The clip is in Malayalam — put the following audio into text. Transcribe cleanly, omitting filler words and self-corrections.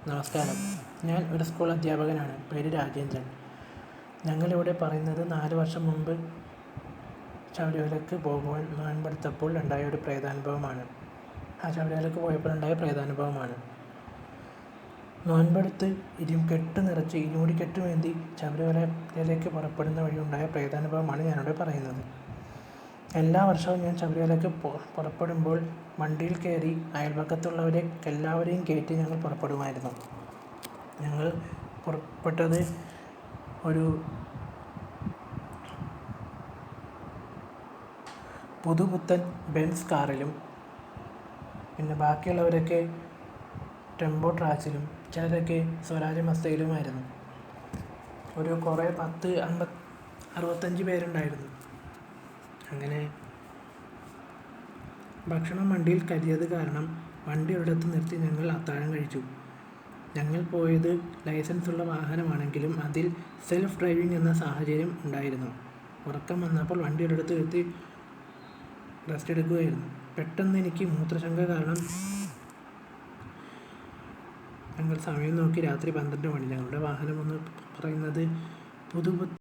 നമസ്കാരം. ഞാൻ ഒരു സ്കൂൾ അധ്യാപകനാണ്. പേര് രാജേന്ദ്രൻ. ഞങ്ങളിവിടെ പറയുന്നത് 4 വർഷം മുമ്പ് ശബരിമലയ്ക്ക് പോകുമ്പോൾ നോയമ്പെടുത്തപ്പോൾ ഉണ്ടായ ഒരു പ്രേതാനുഭവമാണ്. ശബരിമലയ്ക്ക് പോയപ്പോൾ ഉണ്ടായ പ്രേതാനുഭവമാണ്. നോയമ്പെടുത്ത് കെട്ട് നിറച്ച് ഇരുമുടിക്കെട്ടുമേന്തി ശബരിമലയിലേക്ക് പുറപ്പെടുന്ന വഴി ഉണ്ടായ പ്രേതാനുഭവമാണ് ഞാനിവിടെ പറയുന്നത്. എല്ലാ വർഷവും ഞാൻ ശബരിമലയ്ക്ക് പുറപ്പെടുമ്പോൾ വണ്ടിയിൽ കയറി അയൽപക്കത്തുള്ളവരെ എല്ലാവരെയും കയറ്റി ഞങ്ങൾ പുറപ്പെടുമായിരുന്നു. ഞങ്ങൾ പുറപ്പെട്ടത് ഒരു പുതുപുത്തൻ ബെൻസ് കാറിലും പിന്നെ ബാക്കിയുള്ളവരൊക്കെ ടെമ്പോ ട്രാക്സിലും ചിലരൊക്കെ സ്വരാജ് മസ്തയിലുമായിരുന്നു. ഒരു 65 പേരുണ്ടായിരുന്നു. അങ്ങനെ ഭക്ഷണം വണ്ടിയിൽ കരുതിയത് കാരണം വണ്ടി ഒരിടത്ത് നിർത്തി ഞങ്ങൾ അത്താഴം കഴിച്ചു. ഞങ്ങൾ പോയത് ലൈസൻസുള്ള വാഹനമാണെങ്കിലും അതിൽ സെൽഫ് ഡ്രൈവിംഗ് എന്ന സാഹചര്യം ഉണ്ടായിരുന്നു. ഉറക്കം വന്നപ്പോൾ വണ്ടി ഒരിടത്ത് നിർത്തി റെസ്റ്റ് എടുക്കുകയായിരുന്നു. പെട്ടെന്ന് എനിക്ക് മൂത്രശങ്ക കാരണം ഞങ്ങൾ സമയം നോക്കി രാത്രി 12 മണി. ഞങ്ങളുടെ വാഹനം എന്ന് പറയുന്നത്